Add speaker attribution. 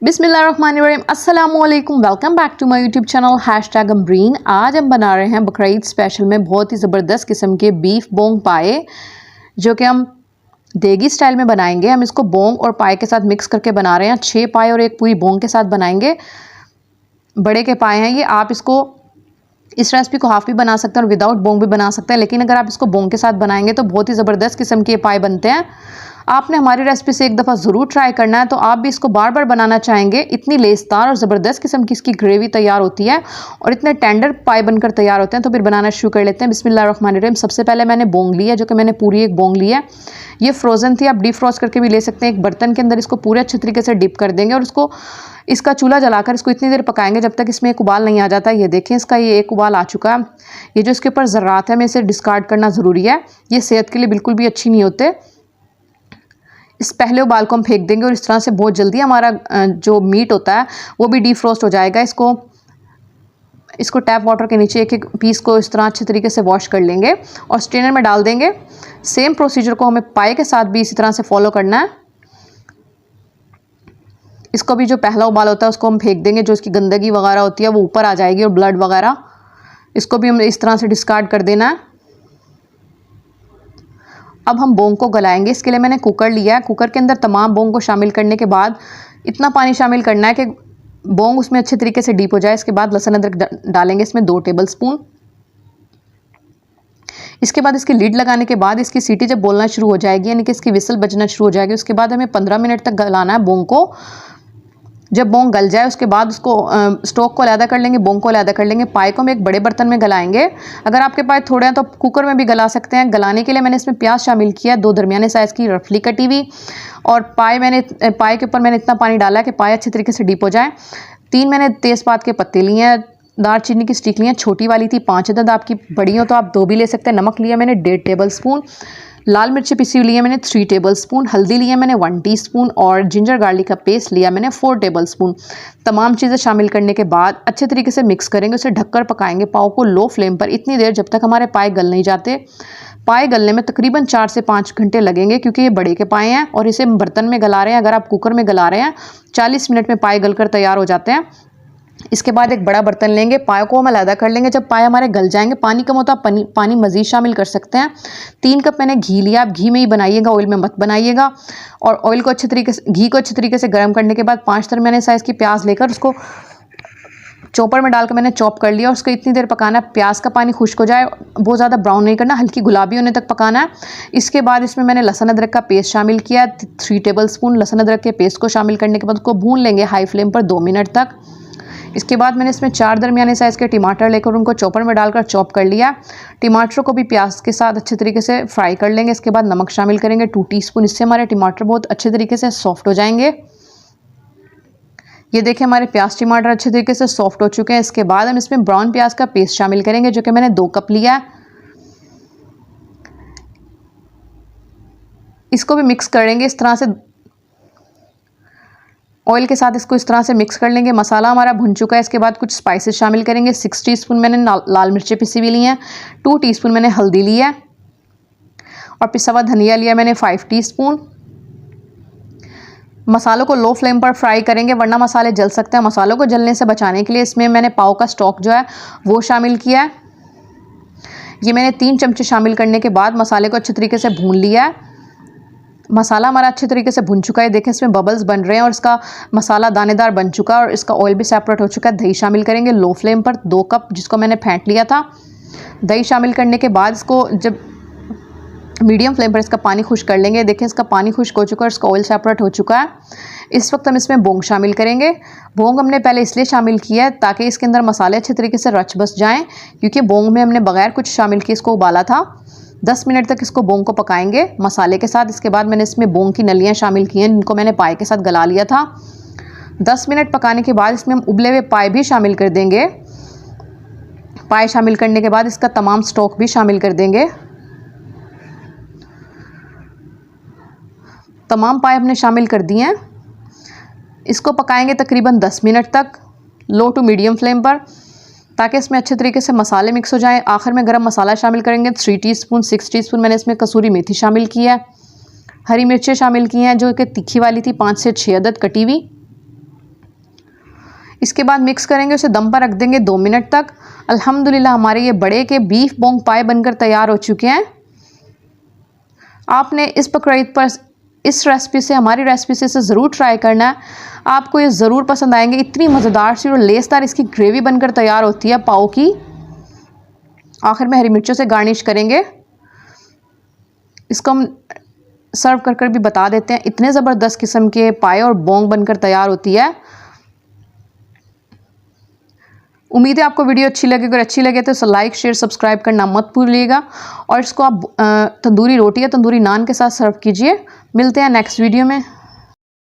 Speaker 1: बिस्मिल्लाहिर्रहमानिर्रहीम, अस्सलामुअलैकुम। Welcome back to my YouTube channel #Amreen. आज हम बना रहे हैं बकरा ईद स्पेशल में बहुत ही ज़बरदस्त किस्म के बीफ बोंग पाए, जो कि हम देगी स्टाइल में बनाएंगे। हम इसको बोंग और पाए के साथ मिक्स करके बना रहे हैं। 6 पाए और एक पूरी बोंग के साथ बनाएंगे। बड़े के पाए हैं ये। आप इसको इस रेसिपी को हाफ भी बना सकते हैं और विदाउट बोंग भी बना सकते हैं, लेकिन अगर आप इसको बोंग के साथ बनाएंगे तो बहुत ही ज़बरदस्त किस्म के पाए बनते हैं। आपने हमारी रेसिपी से एक दफ़ा ज़रूर ट्राई करना है, तो आप भी इसको बार बार बनाना चाहेंगे। इतनी लेसदार और ज़बरदस्त किस्म की इसकी ग्रेवी तैयार होती है और इतने टेंडर पाए बनकर तैयार होते हैं। तो फिर बनाना शुरू कर लेते हैं। बिस्मिल्लाहिर्रहमानिर्रहीम। सबसे पहले मैंने बोंग ली है, जो कि मैंने पूरी एक बोंग ली है। ये फ्रोज़न थी, आप डीप फ्रोस्ट करके भी ले सकते हैं। एक बर्तन के अंदर इसको पूरे अच्छे तरीके से डिप कर देंगे और इसका चूल्हा जलाकर इसको इतनी देर पकाएंगे जब तक इसमें एक उबाल नहीं आ जाता। ये देखें, इसका ये एक उबाल आ चुका है। ये जो इसके ऊपर ज़र्रात है, हमें इसे डिस्कार्ड करना ज़रूरी है। ये सेहत के लिए बिल्कुल भी अच्छी नहीं होते। इस पहले उबाल को हम फेंक देंगे और इस तरह से बहुत जल्दी हमारा जो मीट होता है वो भी डीप फ्रोस्ट हो जाएगा। इसको टैप वाटर के नीचे एक एक पीस को इस तरह अच्छे तरीके से वॉश कर लेंगे और स्ट्रेनर में डाल देंगे। सेम प्रोसीजर को हमें पाए के साथ भी इसी तरह से फॉलो करना है। इसको भी जो पहला उबाल होता है उसको हम फेंक देंगे। जो इसकी गंदगी वगैरह होती है वो ऊपर आ जाएगी और ब्लड वगैरह, इसको भी हम इस तरह से डिस्कार्ड कर देना है। अब हम बोंग को गलाएंगे। इसके लिए मैंने कुकर लिया है। कुकर के अंदर तमाम बोंग को शामिल करने के बाद इतना पानी शामिल करना है कि बोंग उसमें अच्छे तरीके से डीप हो जाए। इसके बाद लहसुन अदरक डालेंगे इसमें 2 टेबल स्पून। इसके बाद इसकी लिड लगाने के बाद इसकी सीटी जब बोलना शुरू हो जाएगी, यानी कि इसकी विसल बजना शुरू हो जाएगी, उसके बाद हमें 15 मिनट तक गलाना है बोंग को। जब बोंग गल जाए उसके बाद उसको स्टोक को अलहदा कर लेंगे, बोंग को अलहदा कर लेंगे। पाए को हम एक बड़े बर्तन में गलाएंगे। अगर आपके पाए थोड़े हैं तो कुकर में भी गला सकते हैं। गलाने के लिए मैंने इसमें प्याज शामिल किया, 2 दरमियाने साइज़ की रफली कटी हुई। और पाए के ऊपर मैंने इतना पानी डाला कि पाए अच्छे तरीके से डीप हो जाए। 3 मैंने तेज़पात के पत्ते लिए हैं। दालचीनी की स्टिक ली है, छोटी वाली थी। 5 अदद, आपकी बड़ी हो तो आप 2 भी ले सकते हैं। नमक लिया मैंने 1.5 टेबल स्पून। लाल मिर्ची पिसी हुई लिया मैंने 3 टेबल स्पून। हल्दी लिया मैंने 1 टीस्पून और जिंजर गार्लिक का पेस्ट लिया मैंने 4 टेबल स्पून। तमाम चीज़ें शामिल करने के बाद अच्छे तरीके से मिक्स करेंगे। उसे ढककर पकाएंगे पाव को लो फ्लेम पर इतनी देर जब तक हमारे पाए गल नहीं जाते। पाए गलने में तकरीबन 4 से 5 घंटे लगेंगे, क्योंकि ये बड़े के पाए हैं और इसे हम बर्तन में गला रहे हैं। अगर आप कुकर में गला रहे हैं 40 मिनट में पाए गलकर तैयार हो जाते हैं। इसके बाद एक बड़ा बर्तन लेंगे, पाए को हम अलहदा कर लेंगे। जब पाए हमारे गल जाएंगे, पानी कम होता है पानी मज़ीद शामिल कर सकते हैं। 3 कप मैंने घी लिया। आप घी में ही बनाइएगा, ऑयल में मत बनाइएगा। और ऑयल को घी को अच्छे तरीके से गर्म करने के बाद 5 दरमियाने साइज़ की प्याज लेकर उसको चॉपर में डालकर मैंने चॉप कर लिया। उसको इतनी देर पकाना है प्याज का पानी खुश्क हो जाए, बहुत ज़्यादा ब्राउन नहीं करना, हल्की गुलाबी होने तक पकाना है। इसके बाद इसमें मैंने लहसुन अदरक का पेस्ट शामिल किया, 3 टेबल स्पून। लहसुन अदरक के पेस्ट को शामिल करने के बाद उसको भून लेंगे हाई फ्लेम पर 2 मिनट तक। इसके बाद मैंने इसमें 4 दरमियाने साइज़ के टमाटर लेकर उनको चॉपर में डालकर चॉप कर लिया। टमाटरों को भी प्याज के साथ अच्छे तरीके से फ्राई कर लेंगे। इसके बाद नमक शामिल करेंगे 2 टीस्पून। इससे हमारे टमाटर बहुत अच्छे तरीके से सॉफ्ट हो जाएंगे। ये देखिए, हमारे प्याज टमाटर अच्छे तरीके से सॉफ्ट हो चुके हैं। इसके बाद हम इसमें ब्राउन प्याज का पेस्ट शामिल करेंगे, जो कि मैंने 2 कप लिया है। इसको भी मिक्स करेंगे इस तरह से, ऑयल के साथ इसको इस तरह से मिक्स कर लेंगे। मसाला हमारा भुन चुका है। इसके बाद कुछ स्पाइसेस शामिल करेंगे। 6 टीस्पून मैंने लाल मिर्चें पिसी हुई ली हैं। 2 टीस्पून मैंने हल्दी ली है और पिसा हुआ धनिया लिया मैंने 5 टीस्पून। मसालों को लो फ्लेम पर फ्राई करेंगे, वरना मसाले जल सकते हैं। मसालों को जलने से बचाने के लिए इसमें मैंने पाव का स्टॉक जो है वो शामिल किया है। ये मैंने 3 चमचे शामिल करने के बाद मसाले को अच्छे तरीके से भून लिया है। मसाला हमारा अच्छे तरीके से भुन चुका है। देखें, इसमें बबल्स बन रहे हैं और इसका मसाला दानेदार बन चुका है और इसका ऑयल भी सेपरेट हो चुका है। दही शामिल करेंगे लो फ्लेम पर 2 कप, जिसको मैंने फेंट लिया था। दही शामिल करने के बाद इसको जब मीडियम फ्लेम पर इसका पानी खुश्क कर लेंगे। देखें, इसका पानी खुश्क हो चुका है और इसका ऑयल सेपरेट हो चुका है। इस वक्त हम इसमें बोंग शामिल करेंगे। बोंग हमने पहले इसलिए शामिल किया है ताकि इसके अंदर मसाले अच्छे तरीके से रच बस जाएँ, क्योंकि बोंग में हमने बगैर कुछ शामिल किए इसको उबाला था। 10 मिनट तक इसको बोंग को पकाएंगे मसाले के साथ। इसके बाद मैंने इसमें बोंग की नलियाँ शामिल की हैं, जिनको मैंने पाए के साथ गला लिया था। 10 मिनट पकाने के बाद इसमें हम उबले हुए पाए भी शामिल कर देंगे। पाए शामिल करने के बाद इसका तमाम स्टॉक भी शामिल कर देंगे। तमाम पाए हमने शामिल कर दिए हैं। इसको पकाएंगे तकरीबन 10 मिनट तक लो टू मीडियम फ्लेम पर, ताकि इसमें अच्छे तरीके से मसाले मिक्स हो जाएं। आखिर में गरम मसाला शामिल करेंगे 3 टीस्पून। 6 टीस्पून मैंने इसमें कसूरी मेथी शामिल की है। हरी मिर्चें शामिल की हैं, जो कि तीखी वाली थी, 5 से 6 अदद कटी हुई। इसके बाद मिक्स करेंगे, उसे दम पर रख देंगे 2 मिनट तक। अल्हम्दुलिल्लाह हमारे ये बड़े के बीफ बोंग पाए बनकर तैयार हो चुके हैं। आपने इस बकरीद पर इस रेसिपी से, हमारी रेसिपी से इसे ज़रूर ट्राई करना है, आपको ये ज़रूर पसंद आएंगे। इतनी मज़ेदार सी और लेसदार इसकी ग्रेवी बनकर तैयार होती है पाव की। आखिर में हरी मिर्चों से गार्निश करेंगे। इसको हम सर्व कर कर भी बता देते हैं, इतने ज़बरदस्त किस्म के पाए और बोंग बनकर तैयार होती है। उम्मीद है आपको वीडियो अच्छी लगे। अगर अच्छी लगे तो इसे लाइक शेयर सब्सक्राइब करना मत भूलिएगा और इसको आप तंदूरी रोटी या तंदूरी नान के साथ सर्व कीजिए। मिलते हैं नेक्स्ट वीडियो में।